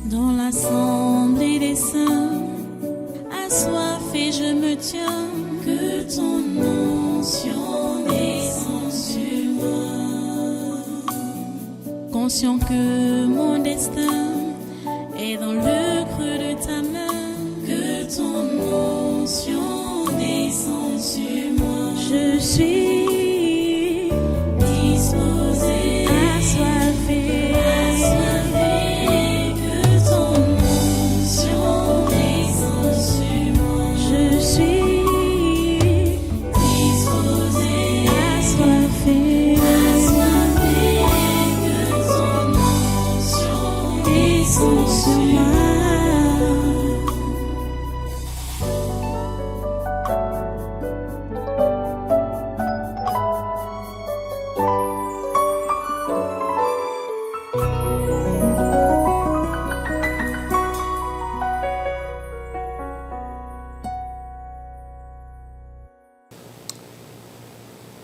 Dans l'assemblée des saints, assoiffé je me tiens, que ton onction descende sur moi. Conscient que mon destin est dans le creux de ta main, que ton onction descende sur moi. Je suis disposé, assoiffé, que ton onction descende sur moi. Je suis disposé, assoiffé, que ton onction descende sur moi.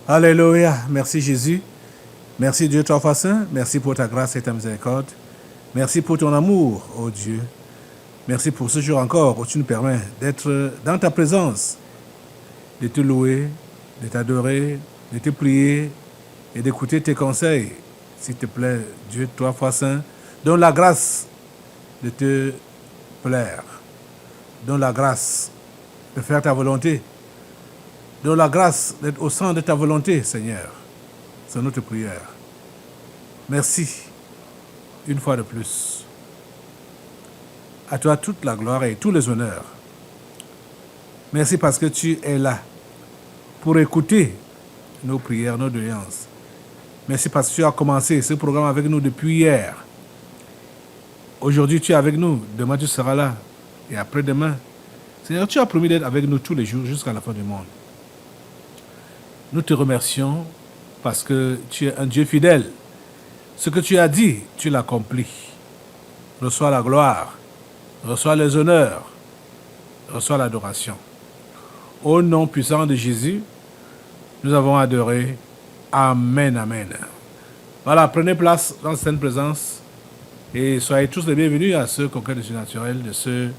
Alléluia. Merci Jésus. Merci Dieu trois fois saint. Merci pour ta grâce et ta miséricorde. Merci pour ton amour, oh Dieu. Merci pour ce jour encore où tu nous permets d'être dans ta présence, de te louer, de t'adorer, de te prier et d'écouter tes conseils. S'il te plaît, Dieu trois fois saint, donne la grâce de te plaire. Donne la grâce de faire ta volonté. Donne la grâce d'être au centre de ta volonté, Seigneur. C'est notre prière. Merci, une fois de plus. À toi toute la gloire et tous les honneurs. Merci parce que tu es là pour écouter nos prières, nos doléances. Merci parce que tu as commencé ce programme avec nous depuis hier. Aujourd'hui, tu es avec nous. Demain, tu seras là. Et après-demain, Seigneur, tu as promis d'être avec nous tous les jours jusqu'à la fin du monde. Nous te remercions parce que tu es un Dieu fidèle. Ce que tu as dit, tu l'accomplis. Reçois la gloire, reçois les honneurs, reçois l'adoration. Au nom puissant de Jésus, nous avons adoré. Amen, amen. Voilà, prenez place dans cette présence et soyez tous les bienvenus à ce congrès du surnaturel de ce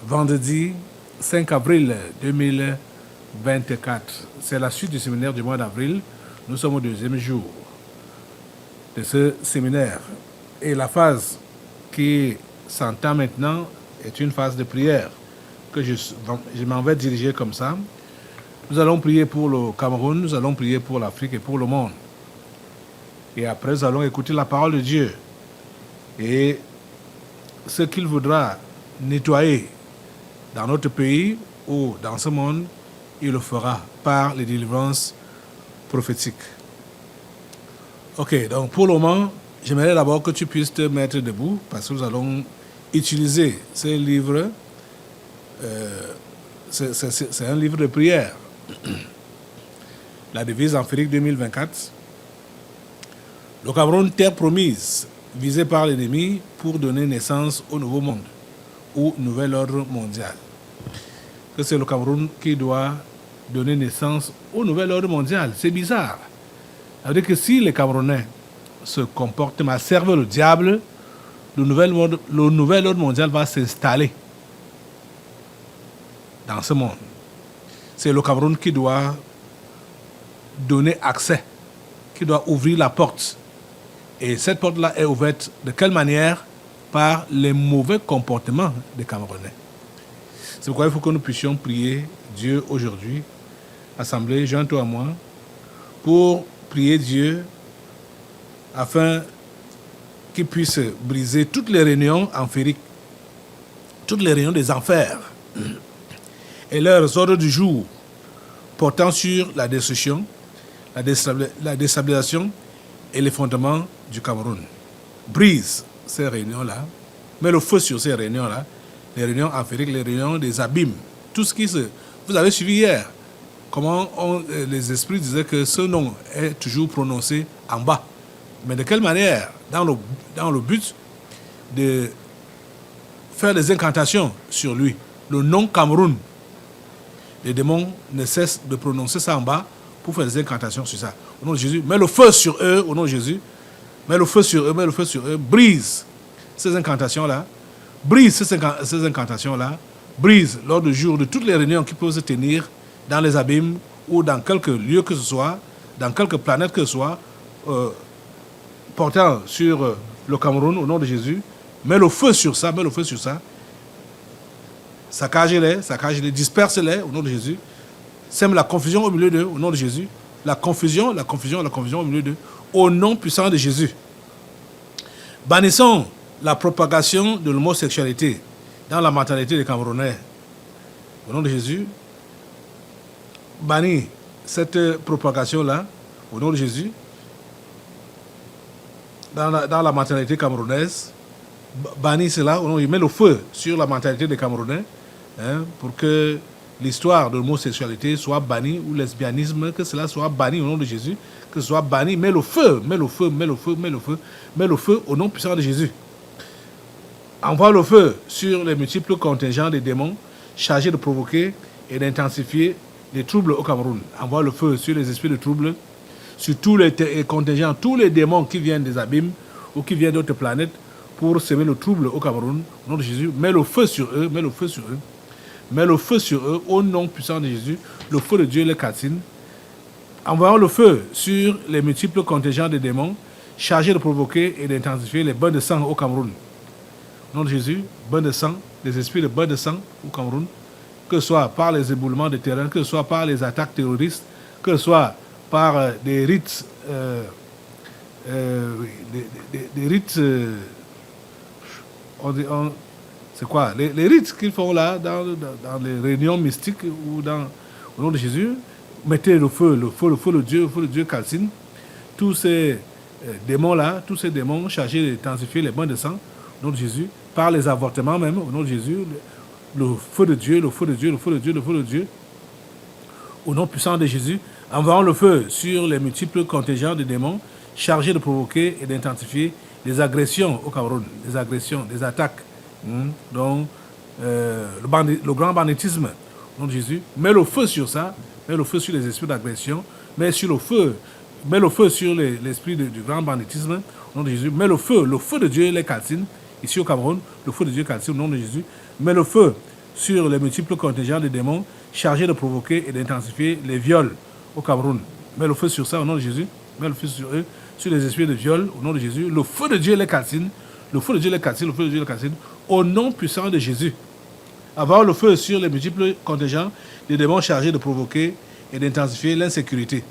vendredi 5 avril 2024. C'est la suite du séminaire du mois d'avril. Nous sommes au deuxième jour de ce séminaire. Et la phase qui s'entend maintenant est une phase de prière que je m'en vais diriger comme ça. Nous allons prier pour le Cameroun, nous allons prier pour l'Afrique et pour le monde. Et après, nous allons écouter la parole de Dieu. Et ce qu'il voudra nettoyer dans notre pays ou dans ce monde, il le fera par les délivrances prophétiques. Ok, donc pour le moment, j'aimerais d'abord que tu puisses te mettre debout parce que nous allons utiliser ce livre. C'est un livre de prière. La devise Amphérique 2024. Le Cameroun, terre promise, visée par l'ennemi pour donner naissance au nouveau monde ou nouvel ordre mondial. Que c'est le Cameroun qui doit donner naissance au nouvel ordre mondial. C'est bizarre. Ça veut dire que si les Camerounais se comportent mal, servent le diable, le nouvel ordre mondial va s'installer dans ce monde. C'est le Cameroun qui doit donner accès, qui doit ouvrir la porte. Et cette porte-là est ouverte de quelle manière? Par les mauvais comportements des Camerounais. C'est pourquoi il faut que nous puissions prier Dieu aujourd'hui. Assemblée, joins-toi à moi pour prier Dieu afin qu'il puisse briser toutes les réunions amphériques, toutes les réunions des enfers et leurs ordres du jour portant sur la destruction, la déstabilisation et les fondements du Cameroun. Brise ces réunions-là, mets le feu sur ces réunions-là, les réunions amphériques, les réunions des abîmes, tout ce qui se... Vous avez suivi hier comment les esprits disaient que ce nom est toujours prononcé en bas. Mais de quelle manière? Dans le but de faire des incantations sur lui. Le nom Cameroun. Les démons ne cessent de prononcer ça en bas pour faire des incantations sur ça. Au nom de Jésus, mets le feu sur eux, au nom de Jésus. Mets le feu sur eux, brise ces incantations-là, brise ces incantations-là, brise lors du jour de toutes les réunions qui peuvent se tenir dans les abîmes ou dans quelque lieu que ce soit, dans quelque planète que ce soit, portant sur le Cameroun au nom de Jésus. Mets le feu sur ça, mets le feu sur ça. Saccage-les, disperse-les au nom de Jésus. Sème la confusion au milieu d'eux au nom de Jésus. La confusion au milieu d'eux au nom puissant de Jésus. Bannissons la propagation de l'homosexualité dans la mentalité des Camerounais. Au nom de Jésus, bannis cette propagation-là, au nom de Jésus, dans la mentalité camerounaise. Bannis cela, au nom de Jésus. Mets le feu sur la mentalité des Camerounais, pour que l'histoire de l'homosexualité soit bannie, ou lesbianisme, que cela soit banni au nom de Jésus, que ce soit banni. Mets le feu, mets le feu, mets le feu, mets le feu, mets le feu au nom puissant de Jésus. Envoie le feu sur les multiples contingents des démons chargés de provoquer et d'intensifier les troubles au Cameroun. Envoie le feu sur les esprits de troubles, sur tous les contingents, tous les démons qui viennent des abîmes ou qui viennent d'autres planètes pour semer le trouble au Cameroun. Au nom de Jésus, mets le feu sur eux, mets le feu sur eux. Mets le feu sur eux au nom puissant de Jésus. Le feu de Dieu les catine. Envoyons le feu sur les multiples contingents des démons chargés de provoquer et d'intensifier les bains de sang au Cameroun. Au nom de Jésus, bains de sang, des esprits de bains de sang au Cameroun, que ce soit par les éboulements de terrain, que ce soit par les attaques terroristes, que ce soit par des rites, c'est quoi les rites qu'ils font là, dans les réunions mystiques ou au nom de Jésus. Mettez le feu de Dieu calcine. Tous ces démons-là, tous ces démons chargés d'intensifier les bains de sang, au nom de Jésus, par les avortements même, au nom de Jésus, le feu de Dieu, le feu de Dieu, le feu de Dieu, le feu de Dieu, au nom puissant de Jésus, envoyons le feu sur les multiples contingents de démons chargés de provoquer et d'intensifier les agressions au Cameroun, des agressions, des attaques, donc le grand banditisme, au nom de Jésus. Mets le feu sur ça, mets le feu sur les esprits d'agression, mets le feu sur l'esprit du grand banditisme, au nom de Jésus. Mets le feu de Dieu les calcine, ici au Cameroun, le feu de Dieu calcine au nom de Jésus. Mets le feu sur les multiples contingents de démons chargés de provoquer et d'intensifier les viols au Cameroun. Mets le feu sur ça au nom de Jésus. Mets le feu sur eux, sur les esprits de viol au nom de Jésus. Le feu de Dieu les calcine, le feu de Dieu les calcine, le feu de Dieu les calcine au nom puissant de Jésus. Avoir le feu sur les multiples contingents des démons chargés de provoquer et d'intensifier l'insécurité.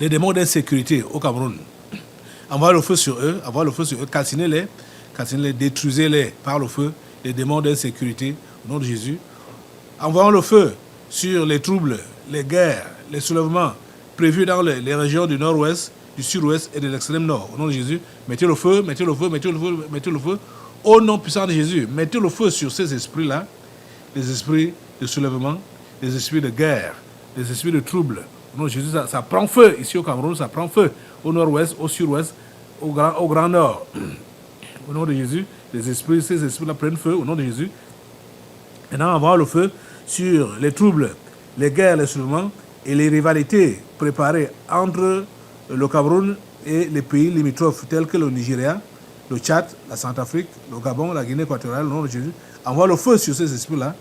Les démons d'insécurité au Cameroun. Avoir le feu sur eux, calcinez-les, détruisez-les par le feu, les démons d'insécurité au nom de Jésus. Envoyons le feu sur les troubles, les guerres, les soulèvements prévus dans les régions du nord-ouest, du sud-ouest et de l'extrême nord. Au nom de Jésus, mettez le feu, mettez le feu, mettez le feu, mettez le feu. Au nom puissant de Jésus, mettez le feu sur ces esprits-là, les esprits de soulèvement, les esprits de guerre, les esprits de trouble. Au nom de Jésus, ça prend feu ici au Cameroun, ça prend feu au nord-ouest, au sud-ouest, au grand nord. Au nom de Jésus, ces esprits-là prennent feu au nom de Jésus. Maintenant, on va avoir le feu sur les troubles, les guerres, les soulèvements et les rivalités préparées entre le Cameroun et les pays limitrophes tels que le Nigeria, le Tchad, la Centrafrique, le Gabon, la Guinée équatoriale, au nom de Jésus. Envoie le feu sur ces esprits-là,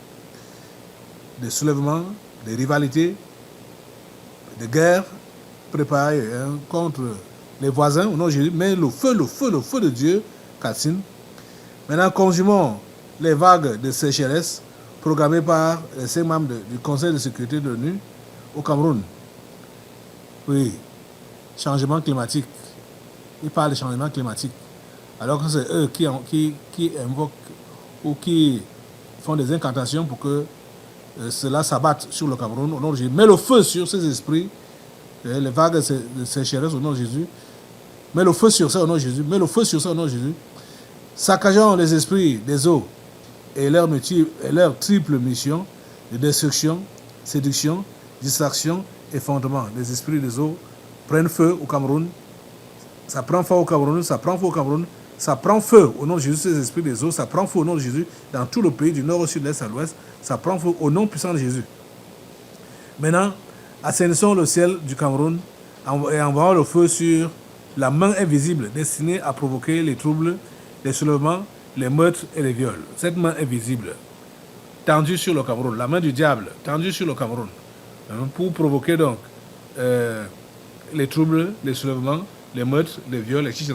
des soulèvements, des rivalités, des guerres préparées contre les voisins, au nom de Jésus. Mais le feu de Dieu, calcine. Maintenant, consumons les vagues de sécheresse programmées par les 5 membres du Conseil de sécurité de l'ONU au Cameroun. Oui, changement climatique. Ils parlent de changement climatique. Alors que c'est eux qui invoquent ou qui font des incantations pour que cela s'abatte sur le Cameroun au nom de Jésus. Mets le feu sur ces esprits, les vagues de sécheresse au nom de Jésus. Mets le feu sur ça au nom de Jésus. Mets le feu sur ça au nom de Jésus. Saccageons les esprits des eaux et leur triple mission de destruction, séduction, distraction et fondement. Les esprits des eaux prennent feu au Cameroun. Ça prend feu au Cameroun, ça prend feu au Cameroun. Ça prend feu au nom de Jésus, ces esprits des eaux. Ça prend feu au nom de Jésus dans tout le pays, du nord au sud, de l'est à l'ouest. Ça prend feu au nom puissant de Jésus. Maintenant, assainissons le ciel du Cameroun et envoyons le feu sur la main invisible destinée à provoquer les troubles les soulèvements, les meurtres et les viols. Cette main invisible, tendue sur le Cameroun, la main du diable, tendue sur le Cameroun, pour provoquer donc les troubles, les soulèvements, les meurtres, les viols, etc.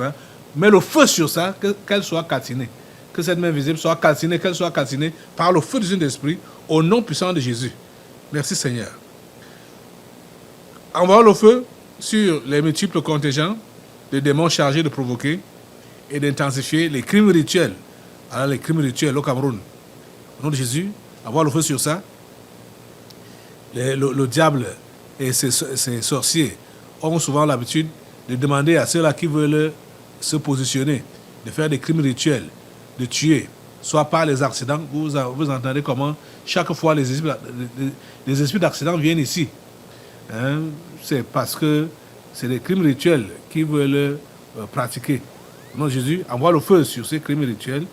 Mais le feu sur ça, qu'elle soit calcinée. Que cette main visible soit calcinée, qu'elle soit calcinée par le feu du Saint-Esprit, au nom puissant de Jésus. Merci Seigneur. Envoie le feu sur les multiples contingents de démons chargés de provoquer et d'intensifier les crimes rituels. Alors les crimes rituels au Cameroun. Au nom de Jésus, envoie le feu sur ça. Le diable et ses sorciers ont souvent l'habitude de demander à ceux-là qui veulent se positionner, de faire des crimes rituels, de tuer, soit par les accidents. Vous entendez comment chaque fois les esprits d'accident viennent ici. C'est parce que c'est des crimes rituels qu'ils veulent pratiquer. Au nom de Jésus, envoie le feu sur ces crimes rituels,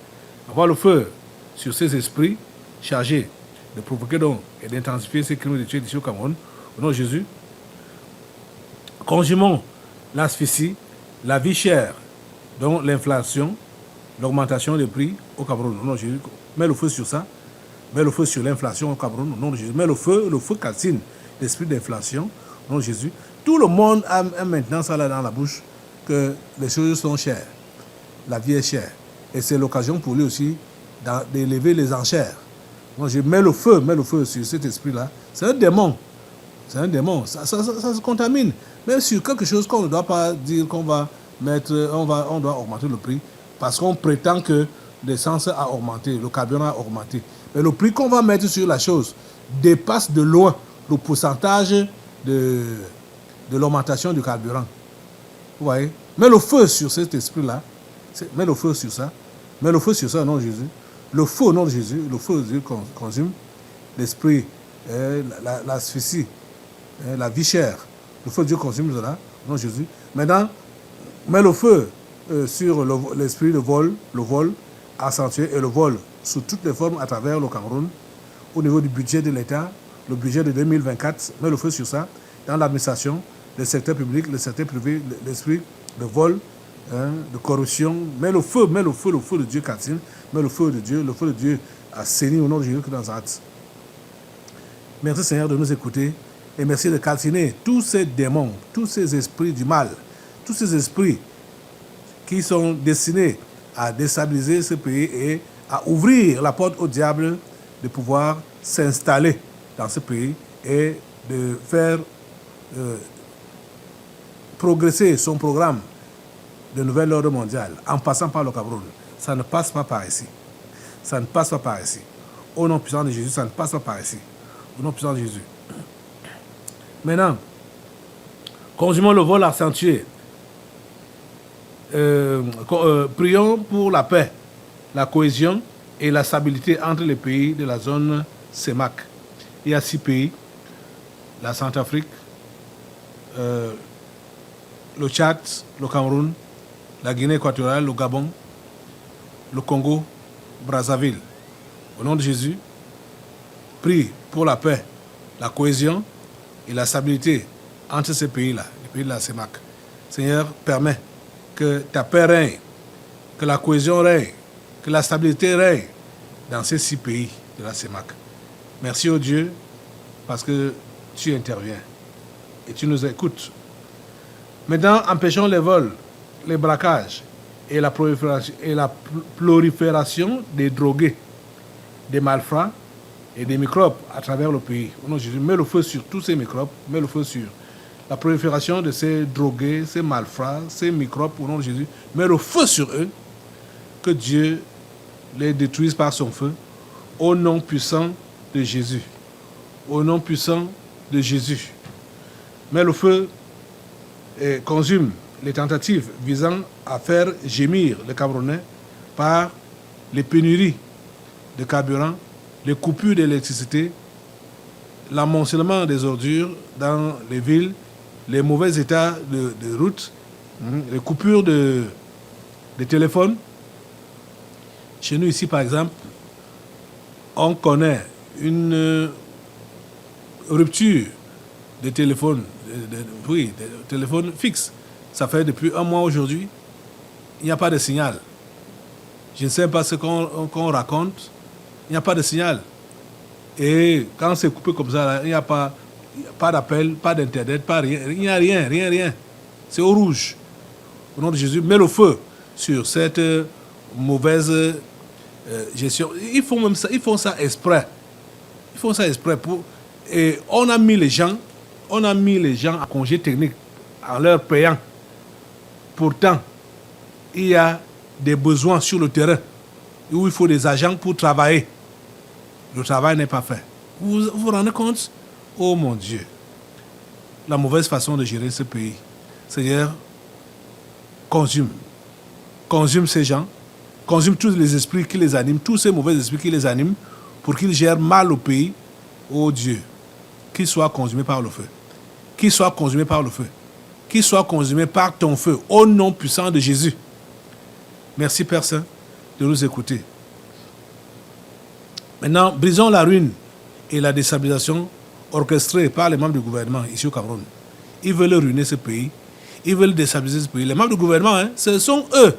envoie le feu sur ces esprits chargés de provoquer donc et d'intensifier ces crimes rituels ici au Cameroun. Au nom de Jésus, conjumons l'asphyxie, la vie chère, donc l'inflation, l'augmentation des prix au Cameroun. Au nom de Jésus, mets le feu sur ça, mets le feu sur l'inflation au Cameroun. Au nom de Jésus, mets le feu calcine l'esprit d'inflation. Au nom de Jésus, tout le monde a maintenant ça là dans la bouche que les choses sont chères, la vie est chère. Et c'est l'occasion pour lui aussi d'élever les enchères. Donc je mets le feu sur cet esprit-là. C'est un démon. C'est un démon. Ça se contamine. Même sur quelque chose qu'on ne doit pas dire qu'on va mettre, on doit augmenter le prix parce qu'on prétend que l'essence a augmenté, le carburant a augmenté. Mais le prix qu'on va mettre sur la chose dépasse de loin le pourcentage de l'augmentation du carburant. Vous voyez? Mets le feu sur cet esprit-là. Mets le feu sur ça. Mets le feu sur ça au nom de Jésus. Le feu au nom de Jésus. Le feu de Dieu consume l'esprit, l'asphyxie, la vie chère. Le feu de Dieu consume cela au nom de Jésus. Maintenant, mets le feu sur l'esprit de vol, le vol accentué et le vol sous toutes les formes à travers le Cameroun. Au niveau du budget de l'État, le budget de 2024, mets le feu sur ça. Dans l'administration, le secteur public, le secteur privé, l'esprit de vol, de corruption. Mets le feu de Dieu Catine, mets le feu de Dieu assaini au nom de Jésus que dans Actes. Merci Seigneur de nous écouter et merci de calciner tous ces démons, tous ces esprits du mal, tous ces esprits qui sont destinés à déstabiliser ce pays et à ouvrir la porte au diable de pouvoir s'installer dans ce pays et de faire progresser son programme de nouvel ordre mondial en passant par le Cameroun. Ça ne passe pas par ici. Ça ne passe pas par ici. Au nom puissant de Jésus, ça ne passe pas par ici. Au nom puissant de Jésus. Maintenant, conjumons le vol accentué. Prions pour la paix, la cohésion et la stabilité entre les pays de la zone CEMAC. Il y a 6 pays, la Centrafrique, le Tchad, le Cameroun, la Guinée équatoriale, le Gabon, le Congo, Brazzaville. Au nom de Jésus, prie pour la paix, la cohésion et la stabilité entre ces pays-là, les pays de la CEMAC. Seigneur, permets que ta paix règne, que la cohésion règne, que la stabilité règne dans ces 6 pays de la CEMAC. Merci au Dieu parce que tu interviens et tu nous écoutes. Maintenant, empêchons les vols, les braquages et la prolifération des drogués, des malfrats et des microbes à travers le pays. Au nom de Jésus, mets le feu sur tous ces microbes, mets le feu sur la prolifération de ces drogués, ces malfrats, ces microbes, au nom de Jésus, mets le feu sur eux, que Dieu les détruise par son feu, au nom puissant de Jésus. Au nom puissant de Jésus. Mets le feu et consume les tentatives visant à faire gémir les Camerounais par les pénuries de carburant, les coupures d'électricité, l'amoncellement des ordures dans les villes, les mauvais états de route, les coupures de téléphones. Chez nous ici, par exemple, on connaît une rupture de téléphone, de téléphone fixe. Ça fait depuis un mois aujourd'hui, il n'y a pas de signal. je ne sais pas ce qu'on raconte, il n'y a pas de signal. Et quand c'est coupé comme ça, là, il n'y a pas d'appel, pas d'internet, pas rien, il n'y a rien. C'est au rouge. Au nom de Jésus, mets le feu sur cette mauvaise gestion. Ils font ça exprès. Ils font ça exprès et on a mis les gens à congé technique en leur payant. Pourtant, il y a des besoins sur le terrain où il faut des agents pour travailler. Le travail n'est pas fait. Vous vous rendez compte? Oh mon Dieu, la mauvaise façon de gérer ce pays. Seigneur, consume ces gens, consume tous les esprits qui les animent, tous ces mauvais esprits qui les animent, pour qu'ils gèrent mal le pays. Oh Dieu, qu'ils soient consumés par le feu. Qu'ils soient consumés par le feu. Qu'ils soient consumés par ton feu, au nom puissant de Jésus. Merci Père Saint de nous écouter. Maintenant, brisons la ruine et la déstabilisation orchestrée par les membres du gouvernement ici au Cameroun. Ils veulent ruiner ce pays. Ils veulent déstabiliser ce pays. Les membres du gouvernement, ce sont eux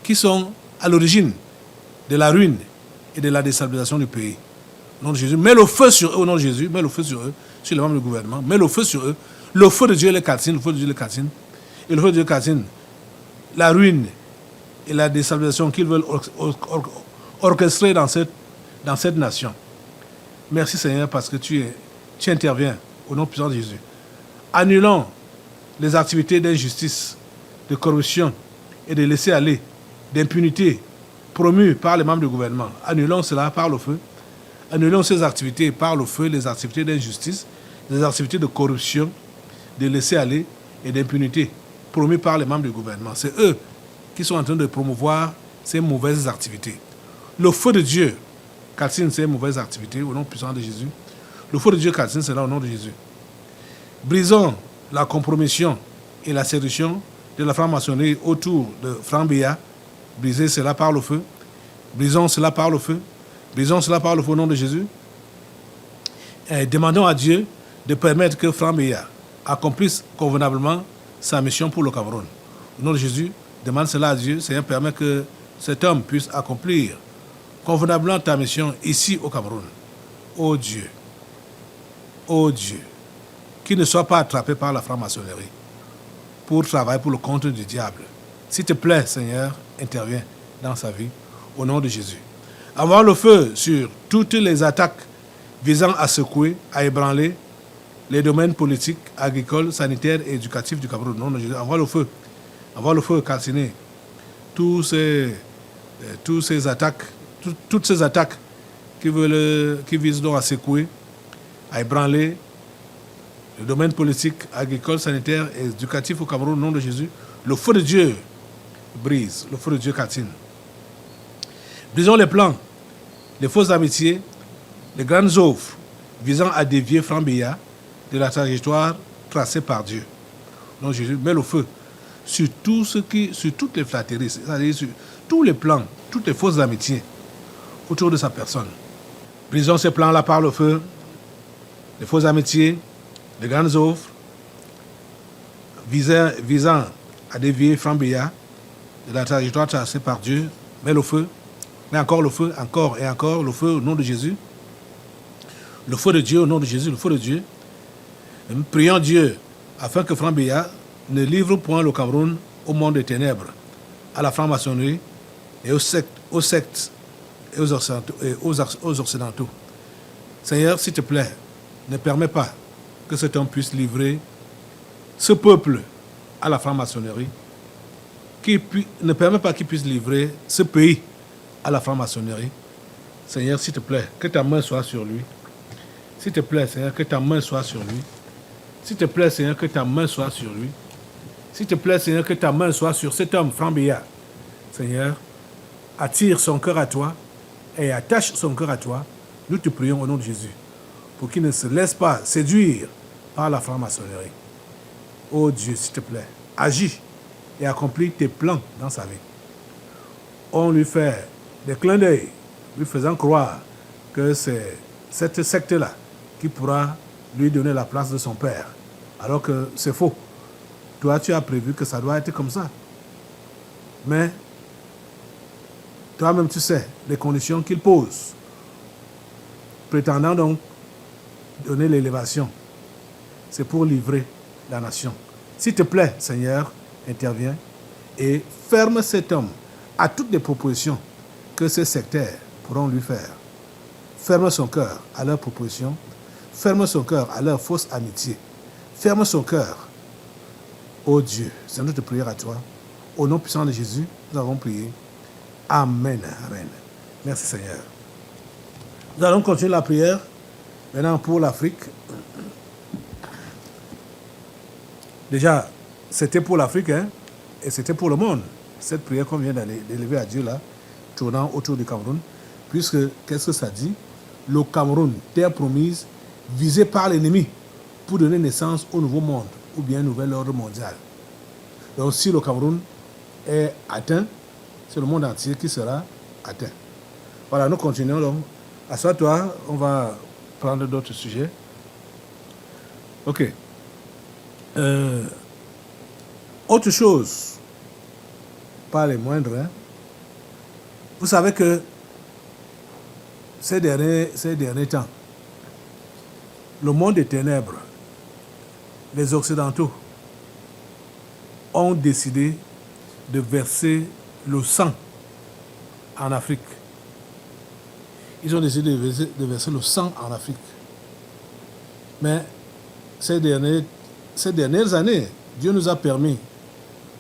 qui sont à l'origine de la ruine et de la déstabilisation du pays. Au nom de Jésus, mets le feu sur eux, au nom de Jésus, mets le feu sur eux, sur les membres du gouvernement, mets le feu sur eux. Le feu de Dieu les calcine, le feu de Dieu les calcine. Et le feu de Dieu calcine la ruine et la déstabilisation qu'ils veulent orchestrer dans cette nation. Merci Seigneur parce que tu interviens au nom puissant de Jésus. Annulons les activités d'injustice, de corruption et de laisser-aller, d'impunité promues par les membres du gouvernement. Annulons cela par le feu. Annulons ces activités par le feu, les activités d'injustice, les activités de corruption, de laisser-aller et d'impunité promues par les membres du gouvernement. C'est eux qui sont en train de promouvoir ces mauvaises activités. Le feu de Dieu calcine ces mauvaises activités au nom puissant de Jésus. Le feu de Dieu calcine cela au nom de Jésus. Brisons la compromission et la séduction de la franc-maçonnerie autour de Franc Biya. Brisez cela par le feu. Brisons cela par le feu. Brisons cela par le feu au nom de Jésus. Et demandons à Dieu de permettre que Franc Biya accomplisse convenablement sa mission pour le Cameroun. Au nom de Jésus, demande cela à Dieu. Seigneur, permet que cet homme puisse accomplir convenablement ta mission ici au Cameroun. Oh Dieu, qu'il ne soit pas attrapé par la franc-maçonnerie pour travailler pour le compte du diable. S'il te plaît, Seigneur, interviens dans sa vie, au nom de Jésus. Avoir le feu sur toutes les attaques visant à secouer, à ébranler les domaines politiques, agricoles, sanitaires et éducatifs du Cameroun. Au nom de Jésus, avoir le feu calciner toutes ces attaques qui visent donc à secouer, à ébranler le domaine politique, agricole, sanitaire et éducatif au Cameroun, au nom de Jésus. Le feu de Dieu brise, le feu de Dieu calcine. Brisons les plans, les fausses amitiés, les grandes offres visant à dévier Franc Biya de la trajectoire tracée par Dieu. Au nom de Jésus, mets le feu sur toutes les flatteries, c'est-à-dire sur tous les plans, toutes les fausses amitiés autour de sa personne. Brisons ces plans-là par le feu, les fausses amitiés, les grandes offres visant à dévier Franc Biya de la trajectoire tracée par Dieu. Mets le feu, mets encore le feu, encore et encore le feu au nom de Jésus. Le feu de Dieu au nom de Jésus, le feu de Dieu. Et nous prions Dieu afin que Franc Biya ne livre point le Cameroun au monde des ténèbres, à la franc-maçonnerie et aux sectes et aux occidentaux. Seigneur, s'il te plaît, ne permets pas que cet homme puisse livrer ce peuple à la franc-maçonnerie, ne permet pas qu'il puisse livrer ce pays à la franc-maçonnerie. Seigneur, s'il te plaît, que ta main soit sur lui. S'il te plaît, Seigneur, que ta main soit sur lui. S'il te plaît, Seigneur, que ta main soit sur lui. S'il te plaît, Seigneur, que ta main soit sur cet homme, Franc Biya. Seigneur, attire son cœur à toi et attache son cœur à toi. Nous te prions au nom de Jésus pour qu'il ne se laisse pas séduire par la franc-maçonnerie. Oh Dieu, s'il te plaît, agis et accomplis tes plans dans sa vie. On lui fait des clins d'œil, lui faisant croire que c'est cette secte-là qui pourra lui donner la place de son père. Alors que c'est faux. Toi, tu as prévu que ça doit être comme ça. Mais Toi-même, tu sais les conditions qu'il pose, prétendant donc donner l'élévation. C'est pour livrer la nation. S'il te plaît, Seigneur, interviens et ferme cet homme à toutes les propositions que ces sectaires pourront lui faire. Ferme son cœur à leurs propositions. Ferme son cœur à leur fausse amitié. Ferme son cœur. Ô Dieu, c'est notre prière à toi. Au nom puissant de Jésus, nous avons prié. Amen. Amen. Merci Seigneur. Nous allons continuer la prière maintenant pour l'Afrique. Déjà, c'était pour l'Afrique, hein, et c'était pour le monde. Cette prière qu'on vient d'élever à Dieu là, tournant autour du Cameroun, puisque, qu'est-ce que ça dit? Le Cameroun, terre promise, visée par l'ennemi pour donner naissance au nouveau monde, ou bien un nouvel ordre mondial. Donc si le Cameroun est atteint, c'est le monde entier qui sera atteint. Voilà, nous continuons donc. Assois-toi, on va prendre d'autres sujets. Ok. Autre chose, pas les moindres, hein. Vous savez que ces derniers temps, le monde des ténèbres, les Occidentaux, ont décidé de verser le sang en Afrique. Ils ont décidé de verser le sang en Afrique. Mais ces dernières années, Dieu nous a permis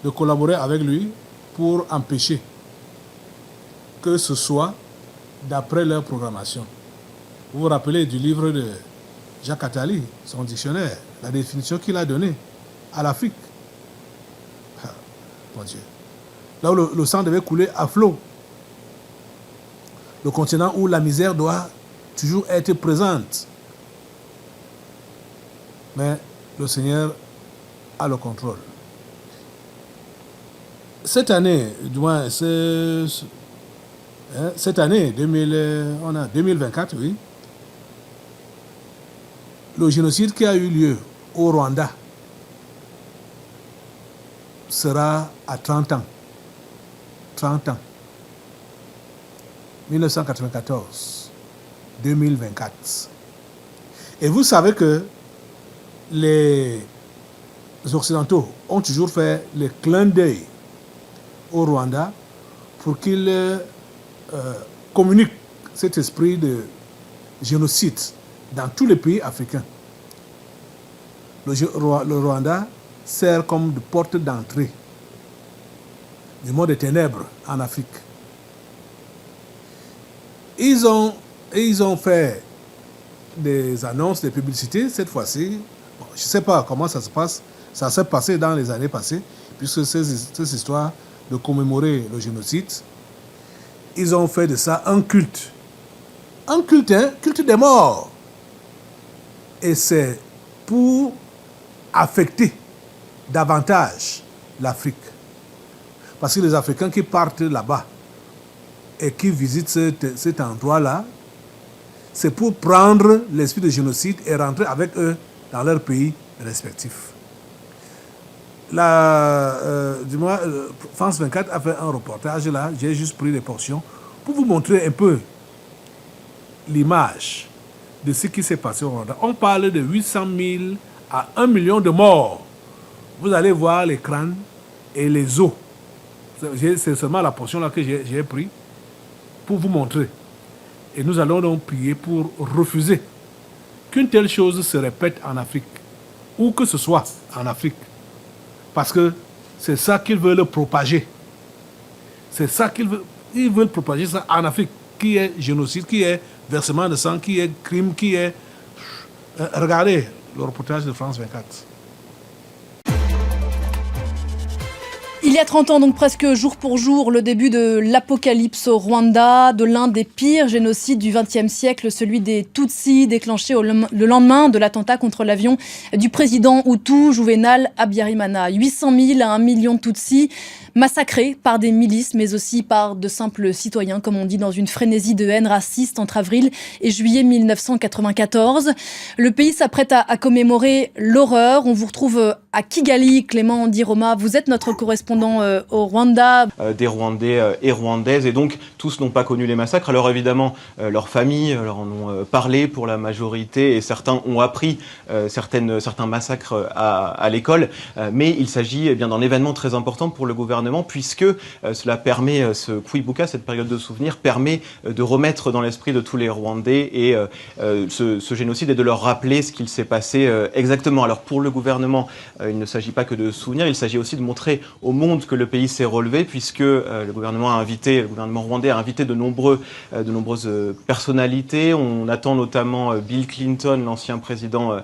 de collaborer avec lui pour empêcher que ce soit d'après leur programmation. Vous vous rappelez du livre de Jacques Attali, son dictionnaire, la définition qu'il a donnée à l'Afrique. Ah, mon Dieu. Là où le sang devait couler à flot. Le continent où la misère doit toujours être présente. Mais le Seigneur a le contrôle. Cette année, du moins, cette année, 2024, oui, le génocide qui a eu lieu au Rwanda sera à 30 ans. 30 ans. 1994, 2024. Et vous savez que les Occidentaux ont toujours fait le clin d'œil au Rwanda pour qu'il communique cet esprit de génocide dans tous les pays africains. Le Rwanda sert comme de porte d'entrée du monde des ténèbres en Afrique. Ils ont fait des annonces, des publicités, cette fois-ci. Bon, je ne sais pas comment ça se passe. Ça s'est passé dans les années passées, puisque ces histoires de commémorer le génocide, ils ont fait de ça un culte. Un culte, hein? Culte des morts. Et c'est pour affecter davantage l'Afrique. Parce que les Africains qui partent là-bas et qui visitent cet endroit-là, c'est pour prendre l'esprit de génocide et rentrer avec eux dans leur pays respectif. France 24 a fait un reportage là, j'ai juste pris des portions pour vous montrer un peu l'image de ce qui s'est passé au Rwanda. On parle de 800 000 à 1 million de morts. Vous allez voir les crânes et les os. C'est seulement la portion là que j'ai pris pour vous montrer. Et nous allons donc prier pour refuser qu'une telle chose se répète en Afrique, où que ce soit en Afrique. Parce que c'est ça qu'ils veulent propager. C'est ça ils veulent propager ça en Afrique, qui est génocide, qui est versement de sang, qui est crime, qui est... regardez le reportage de France 24. Il y a 30 ans, donc presque jour pour jour, le début de l'apocalypse au Rwanda, de l'un des pires génocides du XXe siècle, celui des Tutsis, déclenché le lendemain de l'attentat contre l'avion du président Hutu Juvenal Habyarimana. 800 000 à 1 million de Tutsis, massacrés par des milices, mais aussi par de simples citoyens, comme on dit, dans une frénésie de haine raciste entre avril et juillet 1994. Le pays s'apprête à commémorer l'horreur. On vous retrouve à Kigali, Clément Ndiroma. Vous êtes notre correspondant au Rwanda. Des Rwandais et Rwandaises, et donc tous n'ont pas connu les massacres. Alors évidemment, leurs familles leur en ont parlé pour la majorité, et certains ont appris certains massacres à l'école. Mais il s'agit d'un événement très important pour le gouvernement, puisque cela permet, ce Kwibuka, cette période de souvenir, permet de remettre dans l'esprit de tous les Rwandais et ce génocide, et de leur rappeler ce qu'il s'est passé exactement. Alors pour le gouvernement, il ne s'agit pas que de souvenirs, il s'agit aussi de montrer au monde que le pays s'est relevé, puisque le gouvernement rwandais a invité de nombreuses personnalités. On attend notamment Bill Clinton, l'ancien président.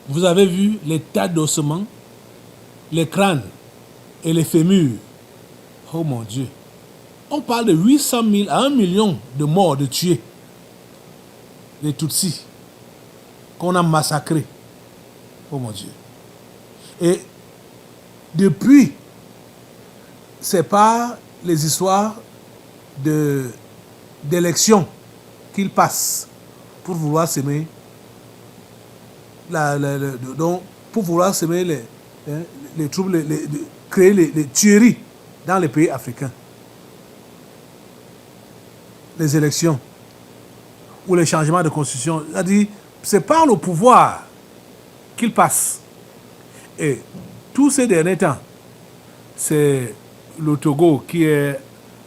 Vous avez vu les tas d'ossements, les crânes et les fémurs. Oh mon Dieu. On parle de 800 000 à 1 million de morts, de tués. Les Tutsis qu'on a massacrés. Oh mon Dieu. Et depuis, c'est pas les histoires d'élections qu'ils passent pour vouloir s'aimer pour vouloir semer les troubles, créer les tueries dans les pays africains. Les élections ou les changements de constitution, c'est-à-dire, c'est par le pouvoir qu'ils passent. Et tous ces derniers temps, c'est le Togo qui est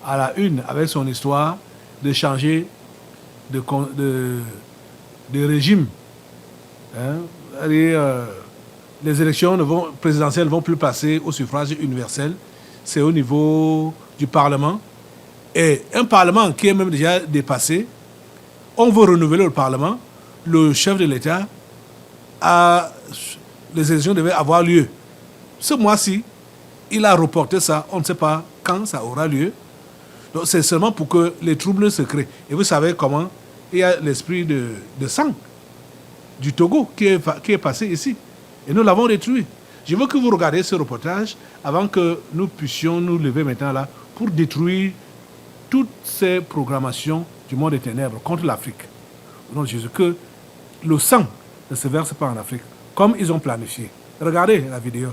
à la une avec son histoire de changer de régime. Les élections présidentielles ne vont plus passer au suffrage universel, c'est au niveau du Parlement. Et un Parlement qui est même déjà dépassé, on veut renouveler le Parlement, le chef de l'État, les élections devaient avoir lieu. Ce mois-ci, il a reporté ça, on ne sait pas quand ça aura lieu. Donc c'est seulement pour que les troubles se créent. Et vous savez comment il y a l'esprit de sang du Togo qui est passé ici. Et nous l'avons détruit. Je veux que vous regardiez ce reportage avant que nous puissions nous lever maintenant là pour détruire toutes ces programmations du monde des ténèbres contre l'Afrique. Au nom de Jésus, que le sang ne se verse pas en Afrique, comme ils ont planifié. Regardez la vidéo.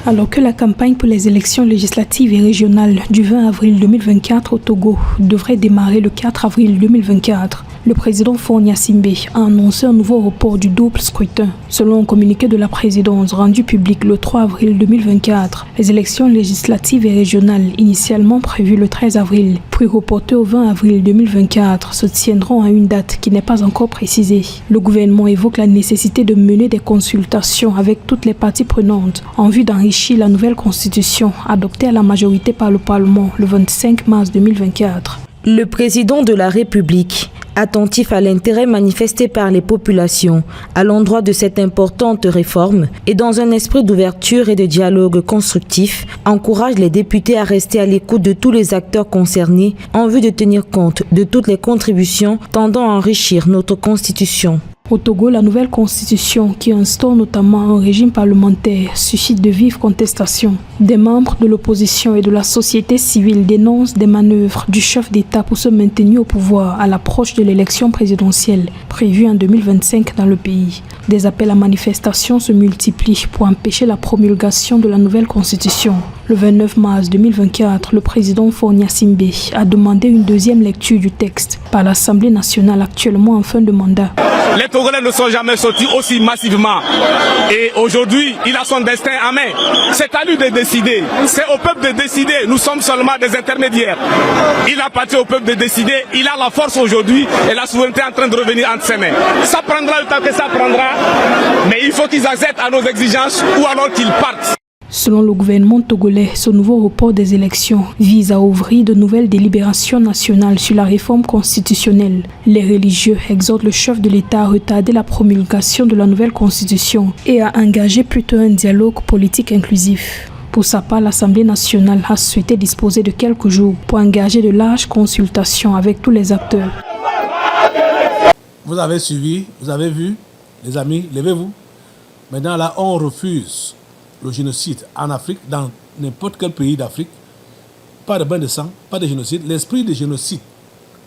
Alors que la campagne pour les élections législatives et régionales du 20 avril 2024 au Togo devrait démarrer le 4 avril 2024, le président Faure Gnassingbé a annoncé un nouveau report du double scrutin. Selon un communiqué de la présidence rendu public le 3 avril 2024, les élections législatives et régionales initialement prévues le 13 avril, puis reportées au 20 avril 2024, se tiendront à une date qui n'est pas encore précisée. Le gouvernement évoque la nécessité de mener des consultations avec toutes les parties prenantes en vue d'enrichir la nouvelle constitution adoptée à la majorité par le Parlement le 25 mars 2024. Le président de la République, attentif à l'intérêt manifesté par les populations à l'endroit de cette importante réforme et dans un esprit d'ouverture et de dialogue constructif, encourage les députés à rester à l'écoute de tous les acteurs concernés en vue de tenir compte de toutes les contributions tendant à enrichir notre Constitution. Au Togo, la nouvelle constitution, qui instaure notamment un régime parlementaire, suscite de vives contestations. Des membres de l'opposition et de la société civile dénoncent des manœuvres du chef d'État pour se maintenir au pouvoir à l'approche de l'élection présidentielle prévue en 2025 dans le pays. Des appels à manifestation se multiplient pour empêcher la promulgation de la nouvelle constitution. Le 29 mars 2024, le président Faure Gnassingbé a demandé une deuxième lecture du texte par l'Assemblée nationale actuellement en fin de mandat. Les Togolais ne sont jamais sortis aussi massivement. Et aujourd'hui, il a son destin en main. C'est à lui de décider. C'est au peuple de décider. Nous sommes seulement des intermédiaires. Il appartient au peuple de décider. Il a la force aujourd'hui et la souveraineté est en train de revenir entre ses mains. Ça prendra le temps que ça prendra, mais il faut qu'ils acceptent à nos exigences ou alors qu'ils partent. Selon le gouvernement togolais, ce nouveau report des élections vise à ouvrir de nouvelles délibérations nationales sur la réforme constitutionnelle. Les religieux exhortent le chef de l'État à retarder la promulgation de la nouvelle constitution et à engager plutôt un dialogue politique inclusif. Pour sa part, l'Assemblée nationale a souhaité disposer de quelques jours pour engager de larges consultations avec tous les acteurs. Vous avez suivi, vous avez vu, les amis, levez-vous. Maintenant là, on refuse le génocide en Afrique, dans n'importe quel pays d'Afrique, pas de bain de sang, pas de génocide. L'esprit de génocide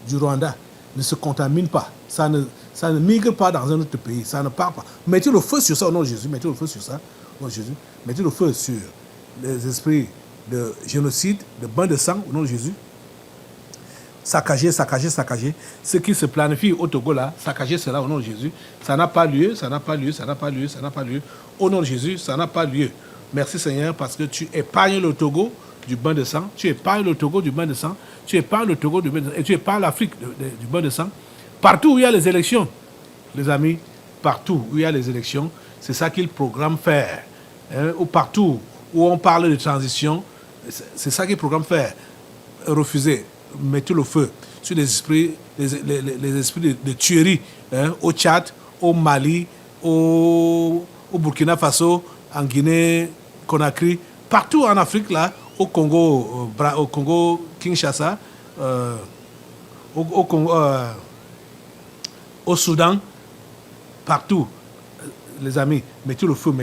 du Rwanda ne se contamine pas. Ça ne migre pas dans un autre pays. Ça ne part pas. Mettez le feu sur ça au nom de Jésus. Mettez le feu sur ça au nom de Jésus. Mettez le feu sur les esprits de génocide, de bain de sang au nom de Jésus. Saccager. Ce qui se planifie au Togo là, saccager cela au nom de Jésus. Ça n'a pas lieu. Au nom de Jésus, ça n'a pas lieu. Merci Seigneur parce que tu épargnes le Togo du bain de sang. Tu épargnes le Togo du bain de sang. Tu épargnes le Togo du bain de sang. Et tu épargnes l'Afrique du bain de sang. Partout où il y a les élections, les amis, partout où il y a les élections, c'est ça qu'ils programment faire. Ou partout où on parle de transition, c'est ça qu'ils programment faire. Refuser. Mettez le feu sur les esprits de tuerie au Tchad, au Mali, au Burkina Faso, en Guinée, Conakry, partout en Afrique, là, au Congo Kinshasa, au Congo, au Soudan, partout, les amis, mettez le feu.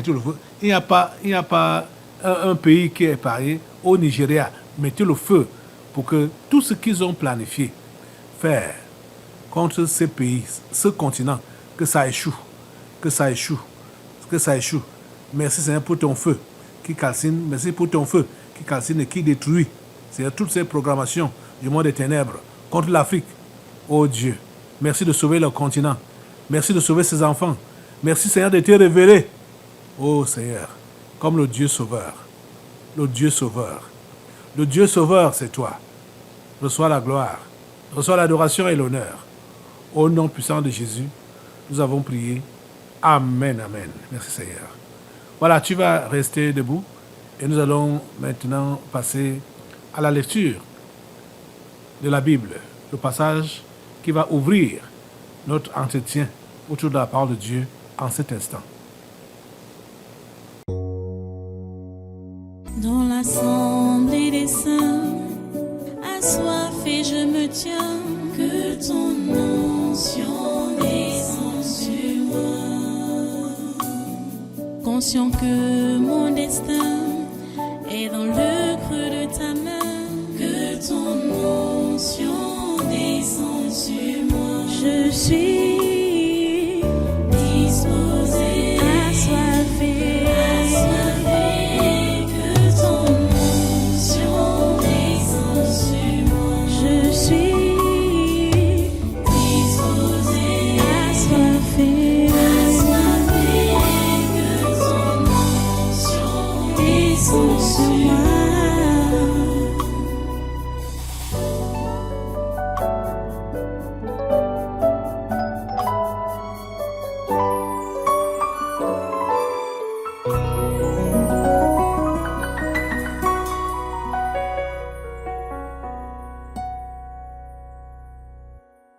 Il n'y a pas un pays qui est épargné. Au Nigeria, mettez le feu pour que tout ce qu'ils ont planifié faire contre ces pays, ce continent, que ça échoue. Merci Seigneur pour ton feu qui calcine, merci pour ton feu qui calcine et qui détruit. C'est toutes ces programmations du monde des ténèbres contre l'Afrique. Oh Dieu, merci de sauver le continent. Merci de sauver ses enfants. Merci Seigneur de te révéler. Oh Seigneur, comme le Dieu sauveur. Le Dieu sauveur. Le Dieu sauveur, c'est toi. Reçois la gloire, reçois l'adoration et l'honneur. Au nom puissant de Jésus, nous avons prié. Amen, amen. Merci Seigneur. Voilà, tu vas rester debout et nous allons maintenant passer à la lecture de la Bible, le passage qui va ouvrir notre entretien autour de la parole de Dieu en cet instant. Dans l'assemblée des saints, assoiffé je me tiens, que ton onction descende sur moi. Conscient que mon destin